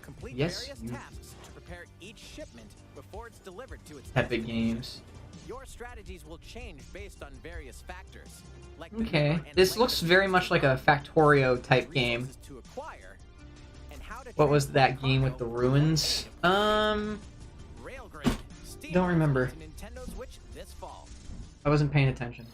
Complete Yes, various tasks to prepare each shipment before it's delivered to its Epic Games. Your strategies will change based on various factors. Like Okay, this looks very much like a Factorio type game. What was that game with the ruins? Don't remember. Nintendo Switch this fall. I wasn't paying attention.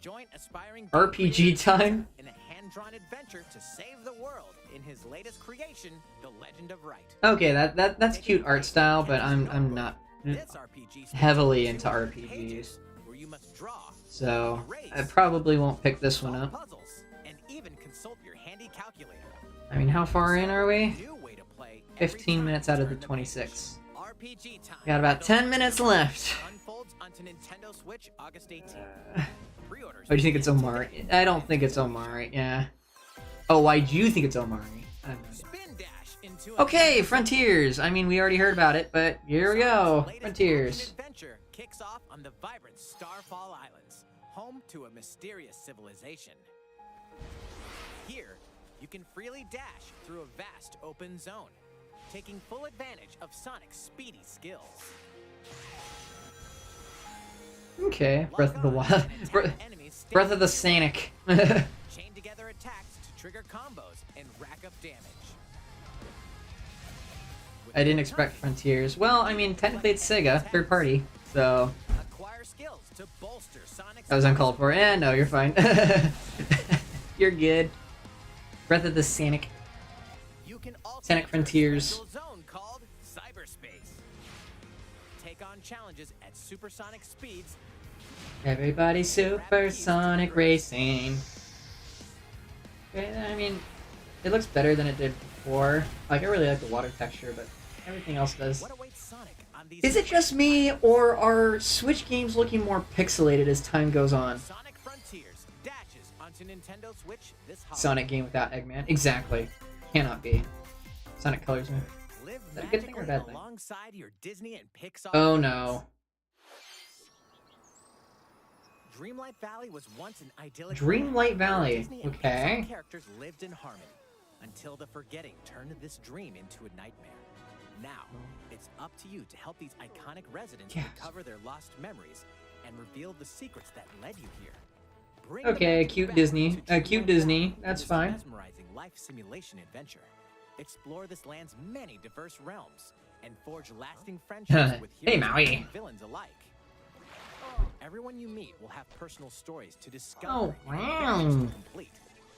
Join aspiring RPG time? in a hand-drawn adventure to save the world in his latest creation, The Legend of Right. Okay, that's cute art style, but I'm not This RPG heavily into pages RPGs. where you must draw, So I probably won't pick this one up. puzzles, and even consult your handy calculator. I mean, how far in are we? New way to play every 15 time minutes you out of the turn the 26. page. RPG time. Got about 10 minutes left. Unfolds onto Nintendo Switch August 18th. Pre-orders. Oh, do you think it's Omari? I don't think it's Omari, yeah. Oh, why do you think it's Omari? I have no idea. Spin dash into a Okay, Frontiers. I mean, we already heard about it, but here we go. Latest Frontiers. adventure kicks off on the vibrant Starfall Islands, home to a mysterious civilization. Here, you can freely dash through a vast open zone, taking full advantage of Sonic's speedy skills. Okay, Breath of the Wild. Breath of the Sonic. Chain together attacks to trigger combos and rack up damage. I didn't expect Frontiers. Well, I mean, technically it's Sega, third party, so Acquire skills to bolster Sonic's that was uncalled for. No, you're fine. You're good. Breath of the Sonic. You can also Sonic enter a Frontiers. special zone called cyberspace. Take on challenges at supersonic speeds. Everybody supersonic racing. Okay, I mean, it looks better than it did before. Like, I really like the water texture, but everything else does. What awaits Sonic on these Is it just me, or are Switch games looking more pixelated as time goes on? Sonic Frontiers dashes onto Nintendo Switch this holiday. Sonic game without Eggman? Exactly. Cannot be. Sonic Colors, man. Live that a good thing or a bad thing? alongside your Disney and Pixar. Oh favorites. no. Dreamlight Valley was once an idyllic Dreamlight world where Valley, Disney and okay. Pixar characters lived in harmony until the forgetting turned this dream into a nightmare. Now, it's up to you to help these iconic residents Yes. recover their lost memories and reveal the secrets that led you here. Bring the Okay, magic cute back Disney. to Dreamlight Cute Disney. Valley That's with this fine. mesmerizing life simulation adventure. Explore this land's many diverse realms and forge lasting friendships with Hey, heroes Maui. and villains alike. Everyone you meet will have personal stories to discover Oh, and wow. adventures to complete.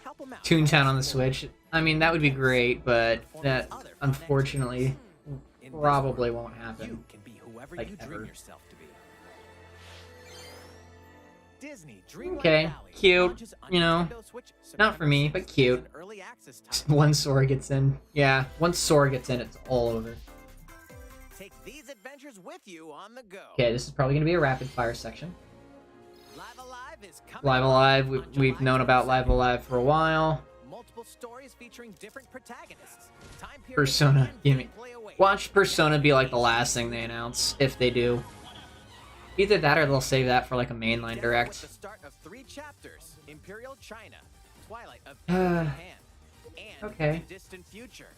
Help 'em out. Toontown on the Switch. I mean, that would be great, but that unfortunately In this probably world, won't happen. You can be whoever Like, you ever. dream yourself to be. Disney Dreamlight Okay, Valley cute, launches on you know, Nintendo Switch not for September me, 6th but cute. as an early access title. Once Sora gets in. Yeah, once Sora gets in, it's all over. Take these adventures with you on the go. Okay, this is probably going to be a rapid fire section. Live Alive is coming. Live Alive, on we've known July about Live 22nd. Alive for a while. multiple stories featuring different protagonists. Time periods Persona, and gimme. gameplay await. Watch Persona be like the last thing they announce, if they do. Either that or they'll save that for like a mainline With direct. the start of 3 chapters: Imperial China, Twilight of Japan, and okay. the Distant Future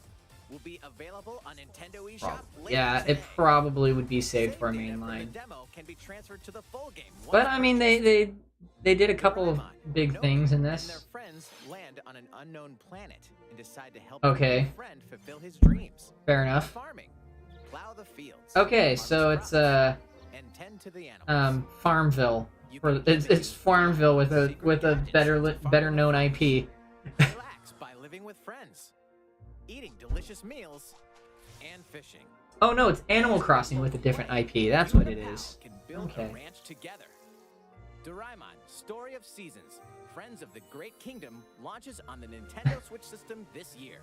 will be available on Nintendo eShop later Yeah, today. it probably would be saved for a Save data from the mainline. demo can be transferred to the full game. But I mean, they did a couple of Doraemon, big Nobi, things in and their this. friends land on an unknown planet and decide to help Okay. their friend fulfill his dreams. Fair enough. Farming, plow the fields. Okay, harvest so it's crops, and tend to the animals. Farmville. You Or can keep it's it Farmville with a secret gadgets better known IP. Relax by living with friends, eating delicious meals, and fishing. Oh no, it's Animal Crossing with a different IP. That's what it is. Can build Okay. a ranch together. Doraemon: Story of Seasons, Friends of the Great Kingdom launches on the Nintendo Switch system this year.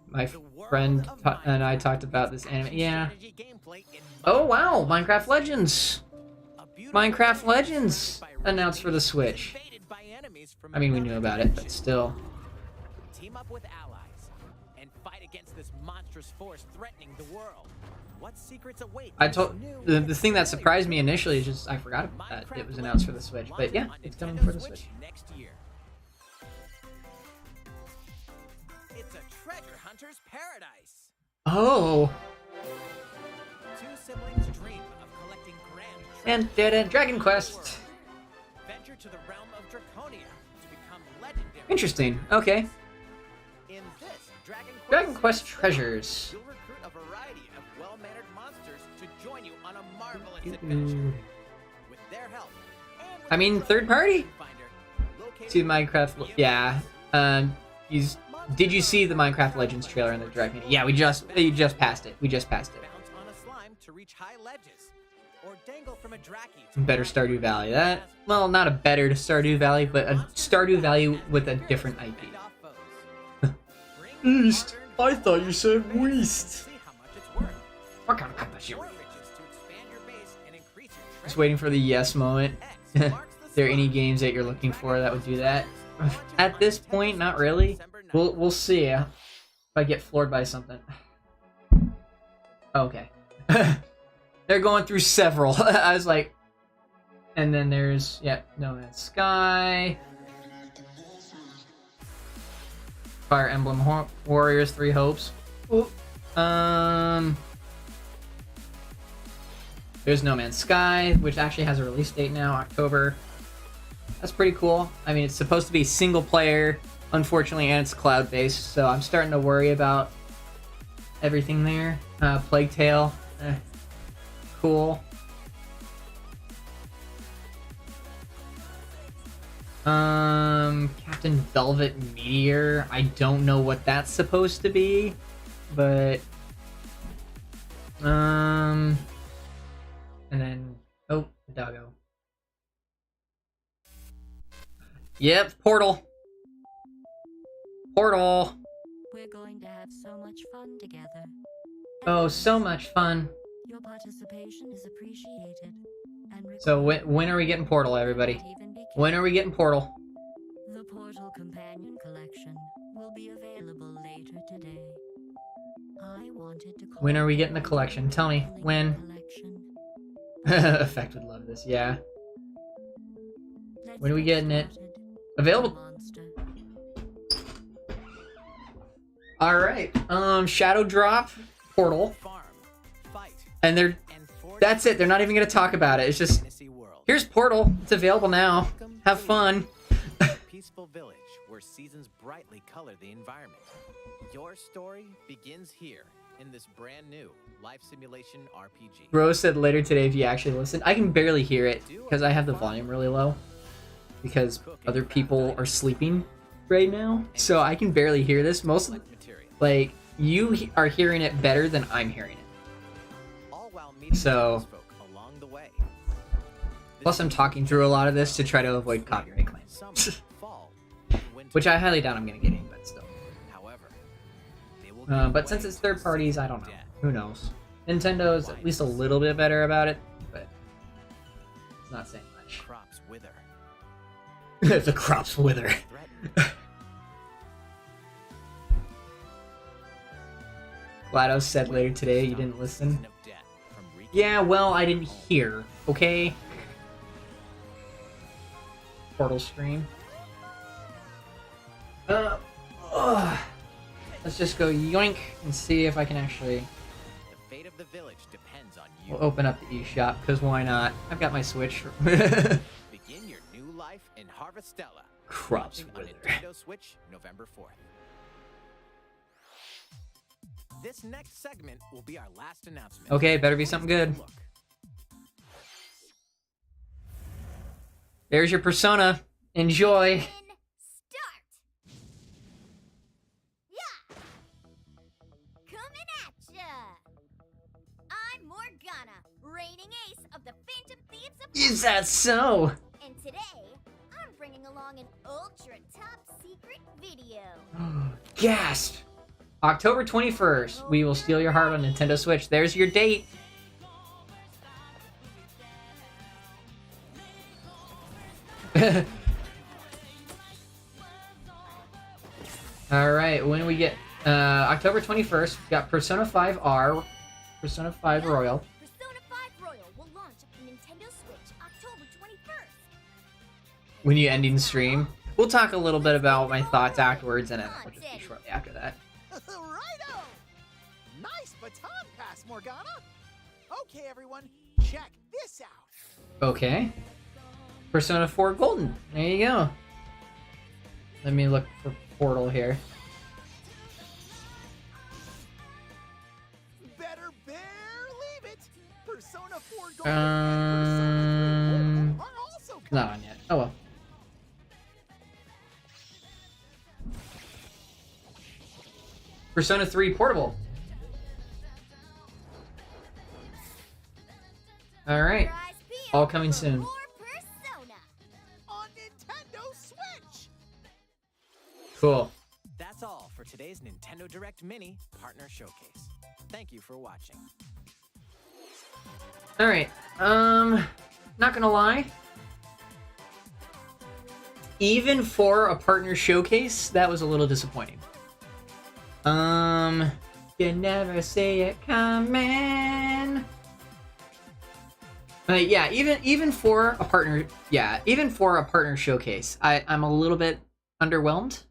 My The world friend of and I Minecraft talked about with this anime. Yeah. strategy gameplay in Oh wow, Minecraft Legends. a beautiful Minecraft world Legends surrounded by announced for the refugees Switch. invaded by enemies from I mean, we another knew about it, but dimension. still. Team up with allies and fight against this monstrous force threatening the world. What secrets await? I this told new the thing that familiar surprised me world? initially is just I forgot that it was announced for the Switch. But yeah, it's coming for the Switch. Next year. It's a treasure hunter's paradise. Oh, Two siblings dream of collecting grand and treasures Dragon around the Quest. world. Venture to the realm of Draconia to become legendary. Interesting. Okay. In this Dragon Quest treasures. you'll recruit a variety of well-mannered monsters to join you on a marvelous Ooh. adventure. With their help, and with I mean, the third party Finder, located to Minecraft. Yeah. Did you see the Minecraft Legends trailer in the direct media? Yeah, you just passed it. We just passed it. bounce on a slime to reach high ledges, or dangle from a Draki to Better climb Stardew Valley. That, past well, not a better Stardew Valley, but a Stardew Valley with a different IP. fend off foes. Bring East. modern I thought you said base West. and see how much it's worth. What kind of company? More riches to expand your base and increase your Just treasure. waiting for the yes moment. X marks the There any spot. games that you're looking for that would do that? At this point, not really. We'll see if I get floored by something. Okay. They're going through several. I was like, and then there's No Man's Sky, Fire Emblem Warriors 3 Hopes. Ooh. There's No Man's Sky, which actually has a release date now, October. That's pretty cool. I mean, it's supposed to be single player, unfortunately, and it's cloud-based, so I'm starting to worry about everything there. Plague Tale, cool. Captain Velvet Meteor. I don't know what that's supposed to be, but and then the doggo. Yep, Portal. Portal. We're going to have so much fun together. Oh, so much fun. Your participation is appreciated. And So when are we getting Portal, everybody? When are we getting Portal? The Portal Companion Collection will be available later today. I wanted to. When are we getting the collection? Tell me, when? Collection. Effect would love this, yeah. Let's When are we get getting it? started. Available. Monster. Alright, Shadow Drop, Portal, Farm, fight, and they're and forge that's it. They're not even gonna talk about it. It's just fantasy world. here's Portal. It's available now. Welcome Have to fun. a peaceful village where seasons brightly color the environment. Your story begins here in this brand new life simulation RPG. Rose said later today if you actually listen. I can barely hear it because I have the volume really low because other people are sleeping right now, so I can barely hear this. Mostly, Material. like you are hearing it better than I'm hearing it. All while meeting So- townsfolk along the way. Plus, I'm talking through a lot of this to try to avoid copyright claims, Summer, fall, and winter. which I highly doubt I'm gonna get in, but still. However, they will But give since way it's to third the parties, season I don't of know. death. Who knows? Nintendo's at least a little bit better about it, but it's not saying much. Crops wither. The crops wither. Threaten GLaDOS said later today you didn't listen. Of death from wreaking Yeah, well, I didn't hear, okay? Portal stream. Let's just go yoink and see if I can actually... The fate of the village depends on you. We'll open up the eShop, because why not? I've got my Switch. Begin your new life in Harvestella. Crops Launching on wither. Nintendo Switch November 4th. This next segment will be our last announcement. Okay, better be something good. Look. There's your Persona. Enjoy. Start! Yeah! Coming at ya! I'm Morgana, reigning ace of the Phantom Thieves of Is that so? And today, I'm bringing along an ultra top secret video. Gasp! October 21st, we will steal your heart on Nintendo Switch. There's your date. Alright, when we get October 21st, we've got Persona 5 R, Persona 5 Royal. Persona 5 Royal will launch on Nintendo Switch October 21st. When you ending stream, we'll talk a little bit about my thoughts afterwards, and it'll just be shortly after that. Righto! Nice baton pass, Morgana. Okay, everyone, check this out. Okay. Persona 4 Golden. There you go. Let me look for Portal here. Better believe it. Persona 4 Golden and Persona 3 Portal are also coming. Not on yet. Oh well. Persona 3 Portable. Alright. Prize payout All coming for soon. more Persona. On Nintendo Switch. Cool. That's all for today's Nintendo Direct Mini Partner Showcase. Thank you for watching. Alright. Not gonna lie. Even for a partner showcase, that was a little disappointing. You never see it coming. But yeah, even for a partner, showcase, I'm a little bit underwhelmed.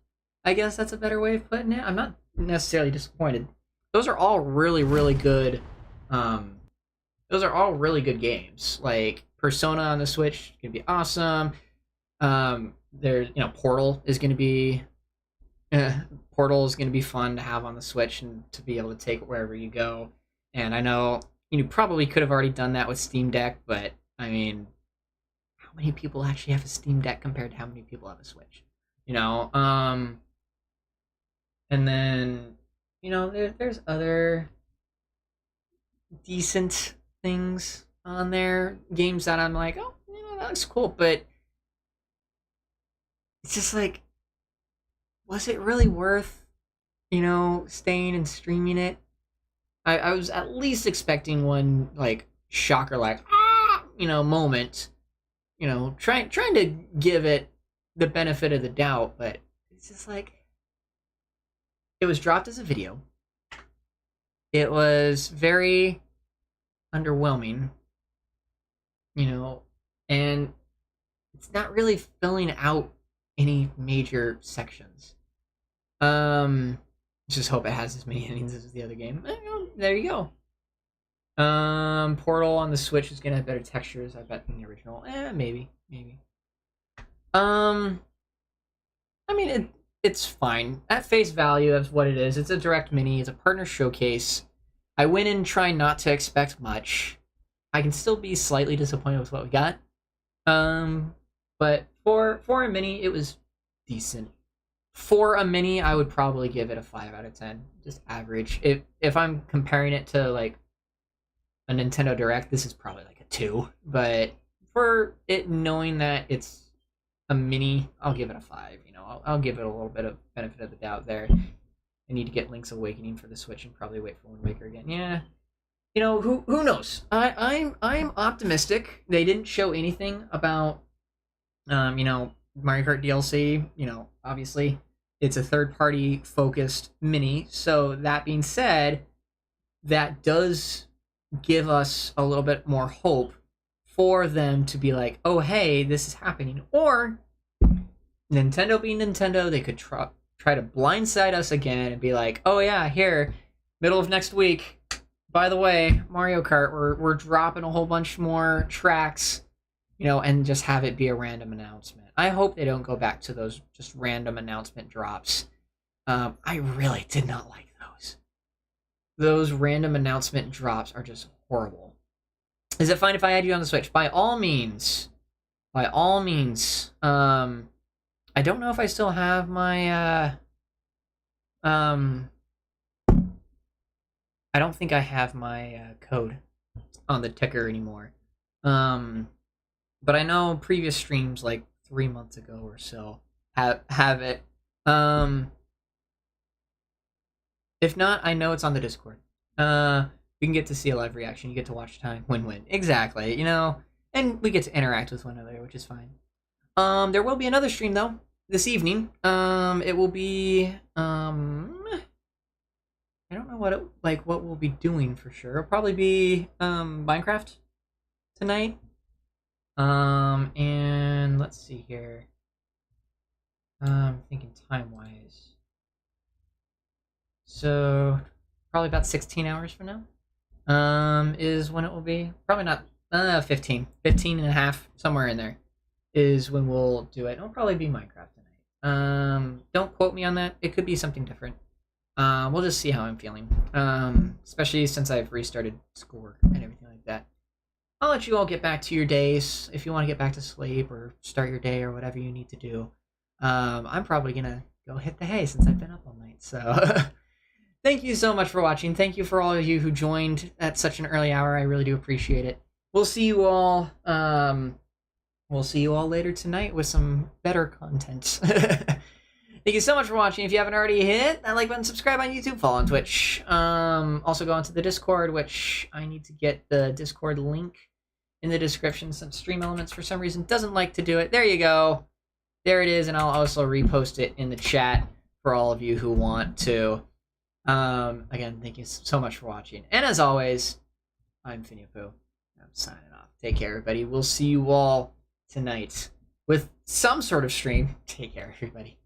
I guess that's a better way of putting it. I'm not necessarily disappointed. Those are all really, really good. Those are all really good games. Like Persona on the Switch is gonna be awesome. There's, Portal is gonna be fun to have on the Switch and to be able to take it wherever you go. And I know you probably could have already done that with Steam Deck, but I mean, how many people actually have a Steam Deck compared to how many people have a Switch? And then there's other decent things on there, games that I'm like, oh, that looks cool, but it's just like, was it really worth, staying and streaming it? I was at least expecting one, like, shocker, like, moment, trying to give it the benefit of the doubt, but it's just like, it was dropped as a video. It was very underwhelming, and it's not really filling out any major sections. Just hope it has as many endings as the other game. There you go. Portal on the Switch is gonna have better textures, I bet, than the original. Maybe. I mean, it's fine. At face value, that's what it is. It's a direct mini. It's a partner showcase. I went in trying not to expect much. I can still be slightly disappointed with what we got. But for a mini, it was decent. For a mini, I would probably give it a 5 out of 10. Just average. If I'm comparing it to, like, a Nintendo Direct, this is probably like a 2. But for it knowing that it's a mini, I'll give it a 5. I'll give it a little bit of benefit of the doubt there. I need to get Link's Awakening for the Switch and probably wait for Wind Waker again. Yeah. Who knows? I'm optimistic. They didn't show anything about Mario Kart DLC, you know, obviously it's a third-party focused mini. So that being said, that does give us a little bit more hope for them to be like, oh, hey, this is happening. Or Nintendo being Nintendo, they could try to blindside us again and be like, oh yeah, here, middle of next week, by the way, Mario Kart, we're dropping a whole bunch more tracks, you know, and just have it be a random announcement. I hope they don't go back to those just random announcement drops. I really did not like those. Those random announcement drops are just horrible. Is it fine if I add you on the Switch? By all means. By all means. I don't know if I still have my, I don't think I have my code on the ticker anymore. But I know previous streams, like 3 months ago or so, have it. If not, I know it's on the Discord. We can get to see a live reaction. You get to watch time. Win-win. Exactly, you know? And we get to interact with one another, which is fine. There will be another stream, though, this evening. It will be, I don't know what we'll be doing for sure. It'll probably be, Minecraft tonight. And let's see here. I'm thinking time-wise. So, probably about 16 hours from now, is when it will be. Probably not, 15 and a half, somewhere in there, is when we'll do it. It'll probably be Minecraft tonight. Don't quote me on that. It could be something different. We'll just see how I'm feeling. Especially since I've restarted schoolwork and everything like that. I'll let you all get back to your days. If you want to get back to sleep or start your day or whatever you need to do. I'm probably gonna go hit the hay since I've been up all night. So, thank you so much for watching. Thank you for all of you who joined at such an early hour. I really do appreciate it. We'll see you all. We'll see you all later tonight with some better content. Thank you so much for watching. If you haven't already hit that like button, subscribe on YouTube, follow on Twitch. Also go onto the Discord, which I need to get the Discord link in the description. Some Stream Elements for some reason doesn't like to do it. There you go. There it is, and I'll also repost it in the chat for all of you who want to. Again, thank you so much for watching. And as always, I'm Finny-Poo. I'm signing off. Take care, everybody. We'll see you all tonight with some sort of stream. Take care, everybody.